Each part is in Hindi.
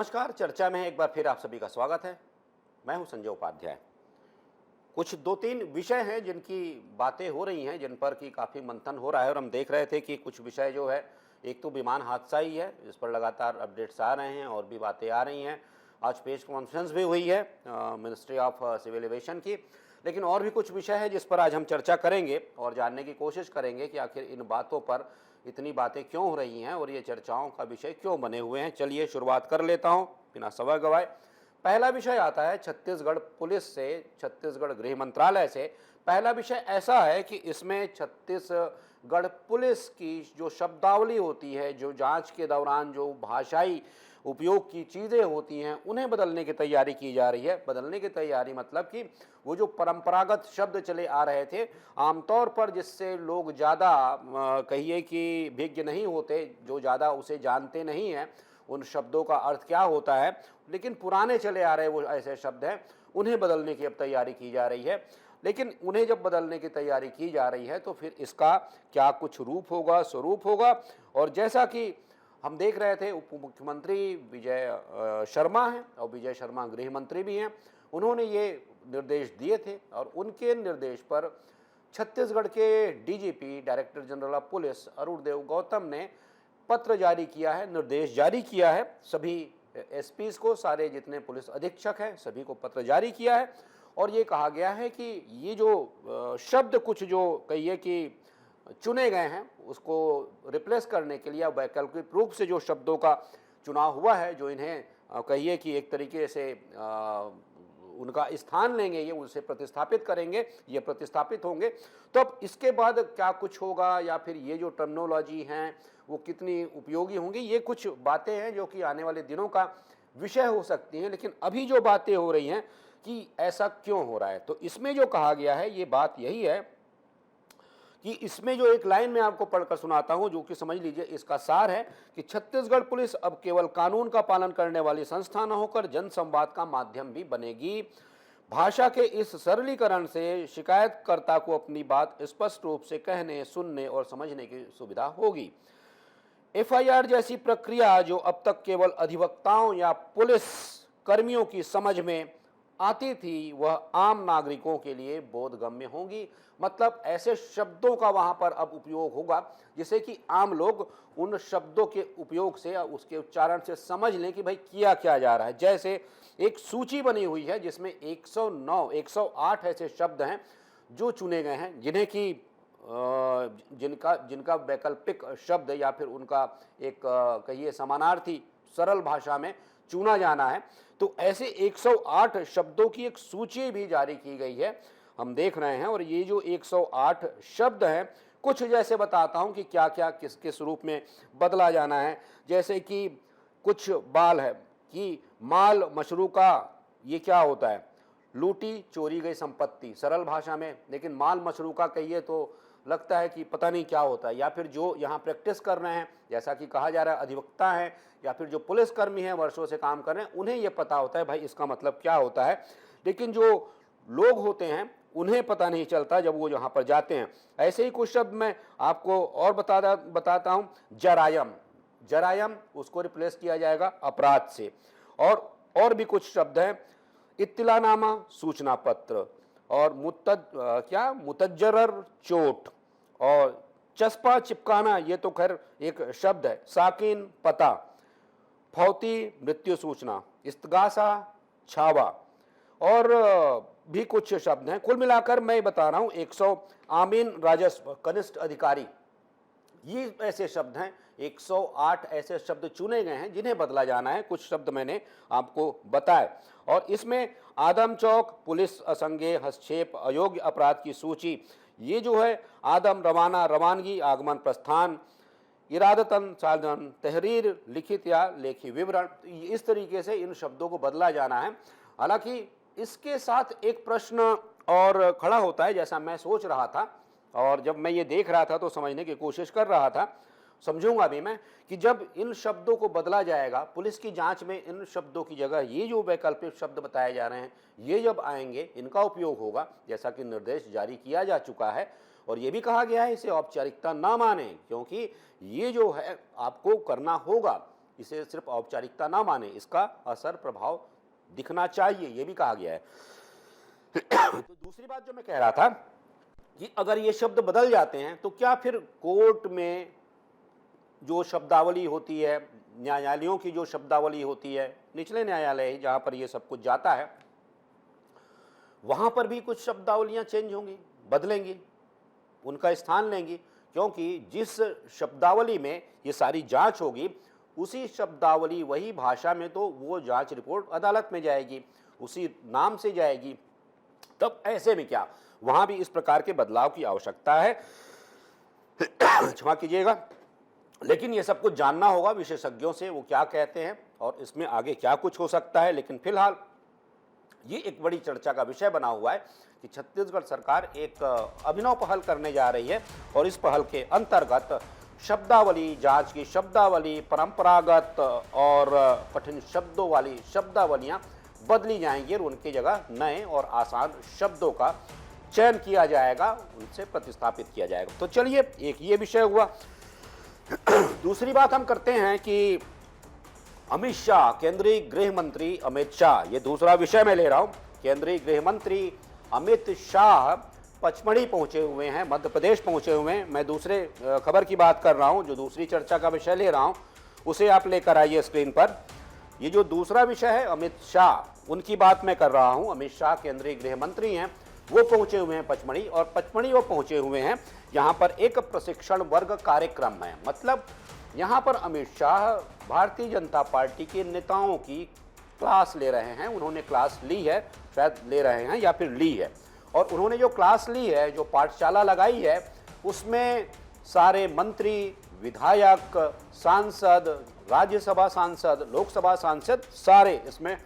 नमस्कार। चर्चा में एक बार फिर आप सभी का स्वागत है। मैं हूं संजय उपाध्याय। कुछ दो तीन विषय हैं जिनकी बातें हो रही हैं, जिन पर कि काफ़ी मंथन हो रहा है और हम देख रहे थे कि कुछ विषय जो है, एक तो विमान हादसा ही है जिस पर लगातार अपडेट्स आ रहे हैं और भी बातें आ रही हैं। आज प्रेस कॉन्फ्रेंस भी हुई है मिनिस्ट्री ऑफ सिविल एविएशन की, लेकिन और भी कुछ विषय है जिस पर आज हम चर्चा करेंगे और जानने की कोशिश करेंगे कि आखिर इन बातों पर इतनी बातें क्यों हो रही हैं और ये चर्चाओं का विषय क्यों बने हुए हैं। चलिए शुरुआत कर लेता हूं बिना समय गवाए। पहला विषय आता है छत्तीसगढ़ पुलिस से, छत्तीसगढ़ गृह मंत्रालय से। पहला विषय ऐसा है कि इसमें छत्तीसगढ़ पुलिस की जो शब्दावली होती है, जो जांच के दौरान जो भाषाई उपयोग की चीज़ें होती हैं, उन्हें बदलने की तैयारी की जा रही है। बदलने की तैयारी मतलब कि वो जो परंपरागत शब्द चले आ रहे थे आमतौर पर, जिससे लोग ज़्यादा कहिए कि विज्ञ नहीं होते, जो ज़्यादा उसे जानते नहीं हैं उन शब्दों का अर्थ क्या होता है, लेकिन पुराने चले आ रहे वो ऐसे शब्द हैं, उन्हें बदलने की अब तैयारी की जा रही है। लेकिन उन्हें जब बदलने की तैयारी की जा रही है तो फिर इसका क्या कुछ रूप होगा, स्वरूप होगा। और जैसा कि हम देख रहे थे, उप मुख्यमंत्री विजय शर्मा हैं और विजय शर्मा गृह मंत्री भी हैं, उन्होंने ये निर्देश दिए थे और उनके निर्देश पर छत्तीसगढ़ के DGP director general of police Arundev Gautam ने पत्र जारी किया है, निर्देश जारी किया है सभी एसपीज को, सारे जितने पुलिस अधीक्षक हैं सभी को पत्र जारी किया है। और ये कहा गया है कि ये जो शब्द कुछ जो कहिए कि चुने गए हैं उसको रिप्लेस करने के लिए वैकल्पिक रूप से जो शब्दों का चुनाव हुआ है, जो इन्हें कहिए कि एक तरीके से उनका स्थान लेंगे, ये उनसे प्रतिस्थापित करेंगे, ये प्रतिस्थापित होंगे। तो अब इसके बाद क्या कुछ होगा या फिर ये जो टर्मिनोलॉजी हैं वो कितनी उपयोगी होंगी, ये कुछ बातें हैं जो कि आने वाले दिनों का विषय हो सकती हैं। लेकिन अभी जो बातें हो रही हैं कि ऐसा क्यों हो रहा है, तो इसमें जो कहा गया है ये बात यही है कि इसमें जो एक लाइन मैं आपको पढ़कर सुनाता हूं, जो कि समझ लीजिए इसका सार है कि छत्तीसगढ़ पुलिस अब केवल कानून का पालन करने वाली संस्था न होकर जन संवाद का माध्यम भी बनेगी। भाषा के इस सरलीकरण से शिकायतकर्ता को अपनी बात स्पष्ट रूप से कहने, सुनने और समझने की सुविधा होगी। एफआईआर जैसी प्रक्रिया जो अब तक केवल अधिवक्ताओं या पुलिस कर्मियों की समझ में आती थी, वह आम नागरिकों के लिए बोधगम्य होंगी। मतलब ऐसे शब्दों का वहां पर अब उपयोग होगा जिससे कि आम लोग उन शब्दों के उपयोग से या उसके उच्चारण से समझ लें कि भाई किया क्या जा रहा है। जैसे एक सूची बनी हुई है जिसमें 109 108 ऐसे शब्द हैं जो चुने गए हैं, जिन्हें कि जिनका वैकल्पिक शब्द या फिर उनका एक कहिए समानार्थी सरल भाषा में चुना जाना है। तो ऐसे 108 शब्दों की एक सूची भी जारी की गई है, हम देख रहे हैं। और ये जो 108 शब्द हैं, कुछ जैसे बताता हूं कि क्या क्या किस किस रूप में बदला जाना है। जैसे कि कुछ बाल है कि माल मशरूका, ये क्या होता है, लूटी चोरी गई संपत्ति सरल भाषा में, लेकिन माल मशरूका कहिए तो लगता है कि पता नहीं क्या होता है। या फिर जो यहाँ प्रैक्टिस कर रहे हैं, जैसा कि कहा जा रहा है अधिवक्ता हैं या फिर जो पुलिसकर्मी हैं वर्षों से काम कर रहे हैं, उन्हें ये पता होता है भाई इसका मतलब क्या होता है। लेकिन जो लोग होते हैं उन्हें पता नहीं चलता जब वो यहाँ पर जाते हैं। ऐसे ही कुछ शब्द मैं आपको और बताता हूँ। जरायम, जरायम उसको रिप्लेस किया जाएगा अपराध से। और भी कुछ शब्द हैं, इत्तिलानामा सूचना पत्र, और मुतज्जर चोट, और चस्पा चिपकाना, ये तो खैर एक शब्द है, साकिन पता, फौती मृत्यु सूचना, इस्तगासा छावा, और भी कुछ शब्द हैं। कुल मिलाकर मैं बता रहा हूं 100 आमीन राजस्व कनिष्ठ अधिकारी, ये ऐसे शब्द हैं। 108 ऐसे शब्द चुने गए हैं जिन्हें बदला जाना है। कुछ शब्द मैंने आपको बताए। और इसमें आदम चौक, पुलिस असंज्ञेय हस्तक्षेप, अयोग्य अपराध की सूची, ये जो है आदम रवाना, रवानगी, आगमन, प्रस्थान, इरादतन, साधन, तहरीर, लिखित या लेखी विवरण, इस तरीके से इन शब्दों को बदला जाना है। हालांकि इसके साथ एक प्रश्न और खड़ा होता है, जैसा मैं सोच रहा था और जब मैं ये देख रहा था तो समझने की कोशिश कर रहा था, समझूंगा भी मैं, कि जब इन शब्दों को बदला जाएगा पुलिस की जांच में, इन शब्दों की जगह ये जो वैकल्पिक शब्द बताए जा रहे हैं ये जब आएंगे, इनका उपयोग होगा, जैसा कि निर्देश जारी किया जा चुका है। और ये भी कहा गया है इसे औपचारिकता ना माने, क्योंकि ये जो है आपको करना होगा। इसे सिर्फ औपचारिकता ना माने, इसका असर प्रभाव दिखना चाहिए, ये भी कहा गया है। तो दूसरी बात जो मैं कह रहा था कि अगर ये शब्द बदल जाते हैं तो क्या फिर कोर्ट में जो शब्दावली होती है, न्यायालयों की जो शब्दावली होती है, निचले न्यायालय जहाँ पर ये सब कुछ जाता है, वहाँ पर भी कुछ शब्दावलियाँ चेंज होंगी, बदलेंगी, उनका स्थान लेंगी, क्योंकि जिस शब्दावली में ये सारी जांच होगी उसी शब्दावली, वही भाषा में तो वो जांच रिपोर्ट अदालत में जाएगी, उसी नाम से जाएगी। तब ऐसे में क्या वहाँ भी इस प्रकार के बदलाव की आवश्यकता है। क्षमा कीजिएगा, लेकिन ये सब कुछ जानना होगा विशेषज्ञों से, वो क्या कहते हैं और इसमें आगे क्या कुछ हो सकता है। लेकिन फिलहाल ये एक बड़ी चर्चा का विषय बना हुआ है कि छत्तीसगढ़ सरकार एक अभिनव पहल करने जा रही है और इस पहल के अंतर्गत शब्दावली, जांच की शब्दावली, परंपरागत और कठिन शब्दों वाली शब्दावलियां बदली जाएंगी और उनकी जगह नए और आसान शब्दों का चयन किया जाएगा, उनसे प्रतिस्थापित किया जाएगा। तो चलिए, एक ये विषय हुआ। दूसरी बात हम करते हैं कि अमित शाह, केंद्रीय गृह मंत्री अमित शाह, ये दूसरा विषय मैं ले रहा हूं। केंद्रीय गृह मंत्री अमित शाह पचमढ़ी पहुंचे हुए हैं, मध्य प्रदेश पहुंचे हुए हैं। मैं दूसरे खबर की बात कर रहा हूं, जो दूसरी चर्चा का विषय ले रहा हूं उसे आप लेकर आइए स्क्रीन पर। ये जो दूसरा विषय है अमित शाह, उनकी बात मैं कर रहा हूं। अमित शाह केंद्रीय गृह मंत्री हैं, वो पहुंचे हुए हैं पचमढ़ी, और पचमढ़ी वो पहुंचे हुए हैं, यहाँ पर एक प्रशिक्षण वर्ग कार्यक्रम है। मतलब यहाँ पर अमित शाह भारतीय जनता पार्टी के नेताओं की क्लास ले रहे हैं। उन्होंने क्लास ली है, शायद ले रहे हैं या फिर ली है, और उन्होंने जो क्लास ली है, जो पाठशाला लगाई है, उसमें सारे मंत्री, विधायक, सांसद, राज्यसभा सांसद, लोकसभा सांसद सारे इसमें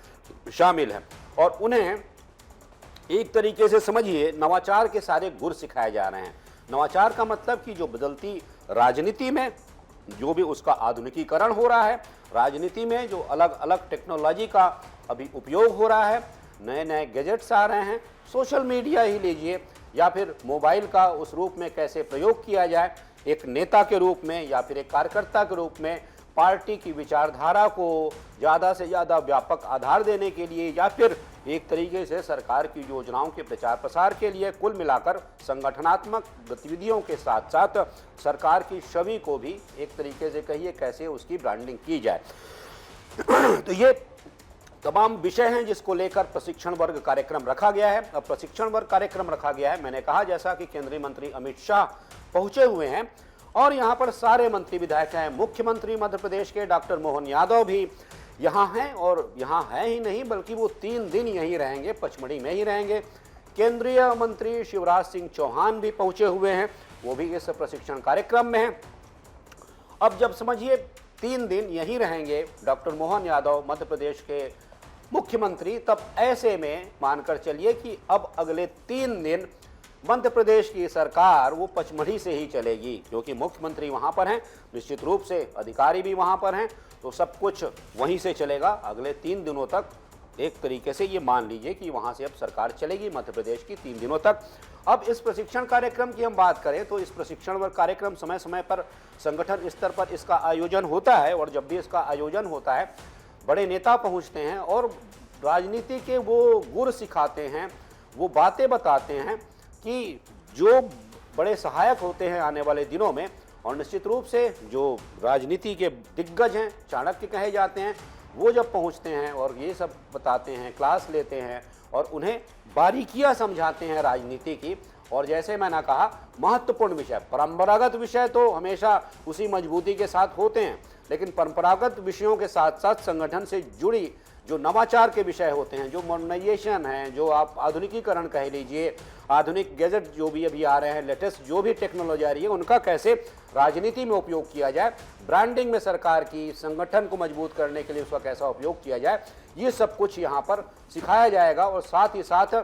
शामिल हैं। और उन्हें एक तरीके से समझिए नवाचार के सारे गुर सिखाए जा रहे हैं। नवाचार का मतलब कि जो बदलती राजनीति में जो भी उसका आधुनिकीकरण हो रहा है, राजनीति में जो अलग अलग टेक्नोलॉजी का अभी उपयोग हो रहा है, नए नए गैजेट्स आ रहे हैं, सोशल मीडिया ही लीजिए या फिर मोबाइल का उस रूप में कैसे प्रयोग किया जाए, एक नेता के रूप में या फिर एक कार्यकर्ता के रूप में पार्टी की विचारधारा को ज़्यादा से ज़्यादा व्यापक आधार देने के लिए, या फिर एक तरीके से सरकार की योजनाओं के प्रचार प्रसार के लिए, कुल मिलाकर संगठनात्मक गतिविधियों के साथ साथ सरकार की छवि को भी एक तरीके से कहिए कैसे उसकी ब्रांडिंग की जाए। तो ये तमाम विषय हैं जिसको लेकर प्रशिक्षण वर्ग कार्यक्रम रखा गया है। अब प्रशिक्षण वर्ग कार्यक्रम रखा गया है, मैंने कहा जैसा कि केंद्रीय मंत्री अमित शाह पहुंचे हुए हैं और यहाँ पर सारे मंत्री विधायक हैं। मुख्यमंत्री मध्य प्रदेश के डॉक्टर मोहन यादव भी यहाँ हैं, और यहाँ है ही नहीं बल्कि वो 3 दिन यहीं रहेंगे, पचमढ़ी में ही रहेंगे। केंद्रीय मंत्री शिवराज सिंह चौहान भी पहुंचे हुए हैं, वो भी इस प्रशिक्षण कार्यक्रम में हैं। अब जब समझिए 3 दिन यहीं रहेंगे डॉक्टर मोहन यादव, मध्य प्रदेश के मुख्यमंत्री, तब ऐसे में मानकर चलिए कि अब अगले 3 दिन मध्य प्रदेश की सरकार वो पचमढ़ी से ही चलेगी, क्योंकि मुख्यमंत्री वहां पर हैं, निश्चित रूप से अधिकारी भी वहां पर हैं, तो सब कुछ वहीं से चलेगा अगले 3 दिनों तक। एक तरीके से ये मान लीजिए कि वहां से अब सरकार चलेगी मध्य प्रदेश की 3 दिनों तक। अब इस प्रशिक्षण कार्यक्रम की हम बात करें तो इस प्रशिक्षण वर्ग कार्यक्रम समय समय पर संगठन स्तर पर इसका आयोजन होता है, और जब भी इसका आयोजन होता है बड़े नेता पहुंचते हैं और राजनीति के वो गुर सिखाते हैं, वो बातें बताते हैं कि जो बड़े सहायक होते हैं आने वाले दिनों में। और निश्चित रूप से जो राजनीति के दिग्गज हैं, चाणक्य कहे जाते हैं, वो जब पहुंचते हैं और ये सब बताते हैं, क्लास लेते हैं और उन्हें बारीकियां समझाते हैं राजनीति की। और जैसे मैंने कहा महत्वपूर्ण विषय, परंपरागत विषय तो हमेशा उसी मजबूती के साथ होते हैं, लेकिन परंपरागत विषयों के साथ साथ संगठन से जुड़ी जो नवाचार के विषय होते हैं, जो मॉडर्नाइजेशन है, जो आप आधुनिकीकरण कह लीजिए, आधुनिक गैजेट जो भी अभी आ रहे हैं, लेटेस्ट जो भी टेक्नोलॉजी आ रही है, उनका कैसे राजनीति में उपयोग किया जाए, ब्रांडिंग में सरकार की, संगठन को मजबूत करने के लिए उसका कैसा उपयोग किया जाए, ये सब कुछ यहाँ पर सिखाया जाएगा। और साथ ही साथ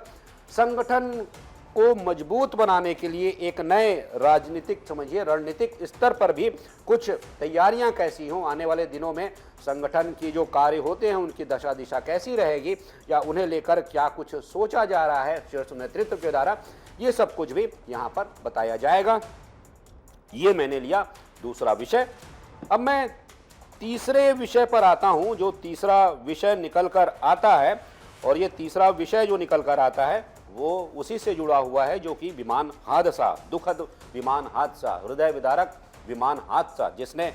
संगठन को मजबूत बनाने के लिए एक नए राजनीतिक समझिए रणनीतिक स्तर पर भी कुछ तैयारियां कैसी हों, आने वाले दिनों में संगठन की जो कार्य होते हैं उनकी दशा दिशा कैसी रहेगी, या उन्हें लेकर क्या कुछ सोचा जा रहा है शीर्ष नेतृत्व के द्वारा, ये सब कुछ भी यहाँ पर बताया जाएगा। ये मैंने लिया दूसरा विषय। अब मैं तीसरे विषय पर आता हूं, जो तीसरा विषय निकल कर आता है, और ये तीसरा विषय जो निकल कर आता है वो उसी से जुड़ा हुआ है, जो कि विमान हादसा, दुखद विमान हादसा, हृदय विदारक विमान हादसा, जिसने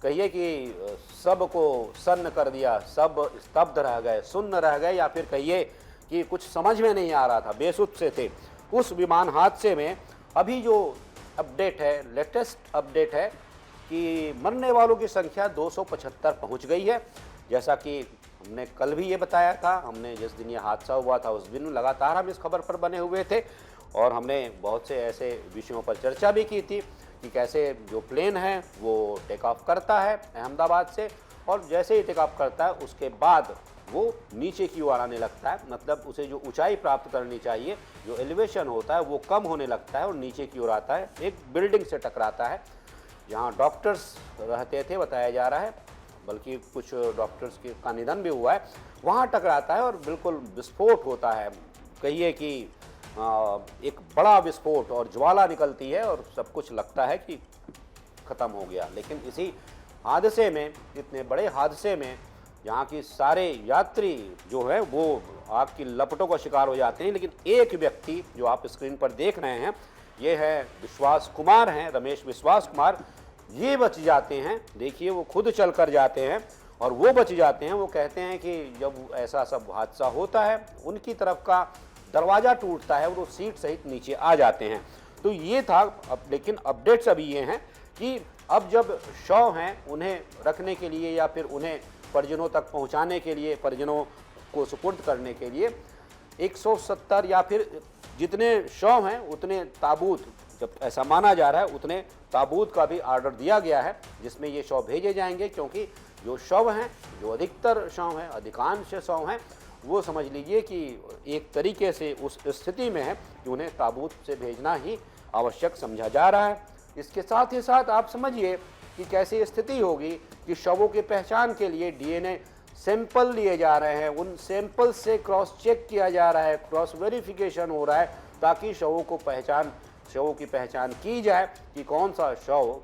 कहिए कि सबको सन्न कर दिया, सब स्तब्ध रह गए, सुन्न रह गए, या फिर कहिए कि कुछ समझ में नहीं आ रहा था, बेसुध से थे। उस विमान हादसे में अभी जो अपडेट है, लेटेस्ट अपडेट है कि मरने वालों की संख्या 275 पहुंच गई है। जैसा कि हमने कल भी ये बताया था, हमने जिस दिन ये हादसा हुआ था उस दिन लगातार हम इस खबर पर बने हुए थे, और हमने बहुत से ऐसे विषयों पर चर्चा भी की थी कि कैसे जो प्लेन है वो टेक ऑफ करता है अहमदाबाद से, और जैसे ही टेक ऑफ करता है उसके बाद वो नीचे की ओर आने लगता है, मतलब उसे जो ऊंचाई प्राप्त करनी चाहिए, जो एलिवेशन होता है वो कम होने लगता है और नीचे की ओर आता है, एक बिल्डिंग से टकराता है जहाँ डॉक्टर्स रहते थे, बताया जा रहा है, बल्कि कुछ डॉक्टर्स का निधन भी हुआ है, वहाँ टकराता है और बिल्कुल विस्फोट होता है। कहिए कि एक बड़ा विस्फोट और ज्वाला निकलती है और सब कुछ लगता है कि ख़त्म हो गया। लेकिन इसी हादसे में, इतने बड़े हादसे में, यहाँ की सारे यात्री जो है वो आग की लपटों का शिकार हो जाते हैं, लेकिन एक व्यक्ति जो आप स्क्रीन पर देख रहे हैं, ये है विश्वास कुमार हैं, रमेश विश्वास कुमार, ये बच जाते हैं। देखिए वो खुद चल कर जाते हैं और वो बच जाते हैं। वो कहते हैं कि जब ऐसा सब हादसा होता है, उनकी तरफ का दरवाज़ा टूटता है और वो सीट सहित नीचे आ जाते हैं। तो ये था। अब लेकिन अपडेट्स अभी ये हैं कि अब जब शव हैं उन्हें रखने के लिए या फिर उन्हें परिजनों तक पहुंचाने के लिए, परिजनों को सुपुर्द करने के लिए 170 या फिर जितने शव हैं उतने ताबूत, जब ऐसा माना जा रहा है उतने ताबूत का भी ऑर्डर दिया गया है, जिसमें ये शव भेजे जाएंगे। क्योंकि जो शव हैं, जो अधिकतर शव हैं, अधिकांश शव हैं, वो समझ लीजिए कि एक तरीके से उस स्थिति में है कि उन्हें ताबूत से भेजना ही आवश्यक समझा जा रहा है। इसके साथ ही साथ आप समझिए कि कैसी स्थिति होगी कि शवों की पहचान के लिए डीएनए सैंपल लिए जा रहे हैं, उन सैंपल से क्रॉस चेक किया जा रहा है, क्रॉस वेरिफिकेशन हो रहा है, ताकि शवों की पहचान की जाए कि कौन सा शव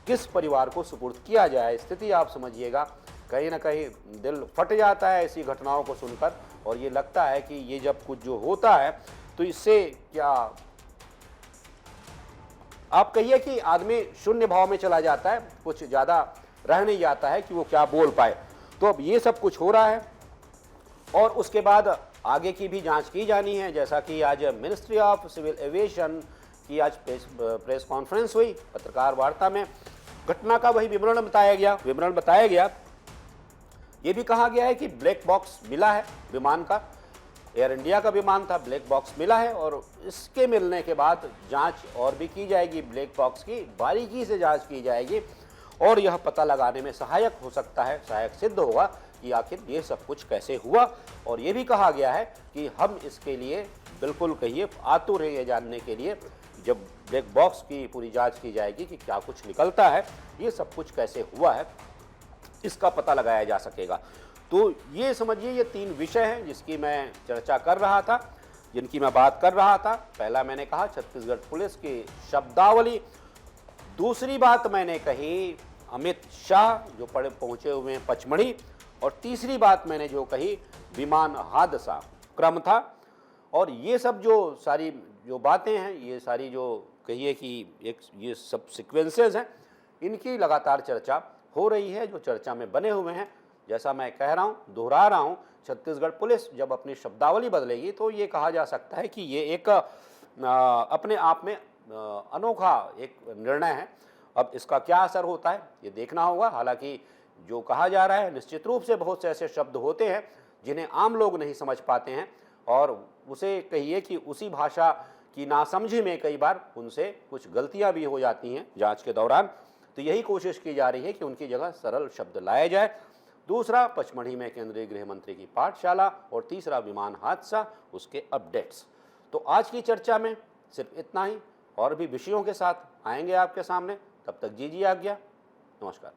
किस परिवार को सुपुर्द किया जाए। स्थिति आप समझिएगा, कहीं ना कहीं दिल फट जाता है ऐसी घटनाओं को सुनकर, और ये लगता है कि ये जब कुछ जो होता है तो इससे क्या आप कहिए कि आदमी शून्य भाव में चला जाता है, कुछ ज़्यादा रह नहीं जाता है कि वो क्या बोल पाए। तो अब ये सब कुछ हो रहा है और उसके बाद आगे की भी जांच की जानी है। जैसा कि आज मिनिस्ट्री ऑफ सिविल एविएशन की आज प्रेस कॉन्फ्रेंस हुई, पत्रकार वार्ता में घटना का वही विवरण बताया गया। ये भी कहा गया है कि ब्लैक बॉक्स मिला है विमान का, एयर इंडिया का विमान था, ब्लैक बॉक्स मिला है, और इसके मिलने के बाद जांच और भी की जाएगी, ब्लैक बॉक्स की बारीकी से जांच की जाएगी, और यह पता लगाने में सहायक हो सकता है, सहायक सिद्ध होगा कि आखिर ये सब कुछ कैसे हुआ। और ये भी कहा गया है कि हम इसके लिए बिल्कुल कहिए आतुर है ये जानने के लिए, जब ब्लैक बॉक्स की पूरी जांच की जाएगी कि क्या कुछ निकलता है, ये सब कुछ कैसे हुआ है, इसका पता लगाया जा सकेगा। तो ये समझिए ये 3 विषय हैं जिसकी मैं चर्चा कर रहा था, जिनकी मैं बात कर रहा था। पहला मैंने कहा छत्तीसगढ़ पुलिस की शब्दावली, दूसरी बात मैंने कही अमित शाह जो पहुंचे हुए हैं पचमढ़ी, और तीसरी बात मैंने जो कही विमान हादसा क्रम था। और ये सब जो सारी जो बातें हैं, ये सारी जो कहिए कि ये सब सीक्वेंसेस हैं, इनकी लगातार चर्चा हो रही है, जो चर्चा में बने हुए हैं। जैसा मैं कह रहा हूँ, दोहरा रहा हूँ, छत्तीसगढ़ पुलिस जब अपनी शब्दावली बदलेगी तो ये कहा जा सकता है कि ये एक अपने आप में अनोखा एक निर्णय है। अब इसका क्या असर होता है ये देखना होगा। हालांकि जो कहा जा रहा है, निश्चित रूप से बहुत से ऐसे शब्द होते हैं जिन्हें आम लोग नहीं समझ पाते हैं, और उसे कहिए कि उसी भाषा की नासमझी में कई बार उनसे कुछ गलतियां भी हो जाती हैं जांच के दौरान। तो यही कोशिश की जा रही है कि उनकी जगह सरल शब्द लाए जाए। दूसरा, पचमढ़ी में केंद्रीय गृह मंत्री की पाठशाला, और तीसरा विमान हादसा, उसके अपडेट्स। तो आज की चर्चा में सिर्फ इतना ही, और भी विषयों के साथ आएंगे आपके सामने। तब तक दीजिए आज्ञा। नमस्कार।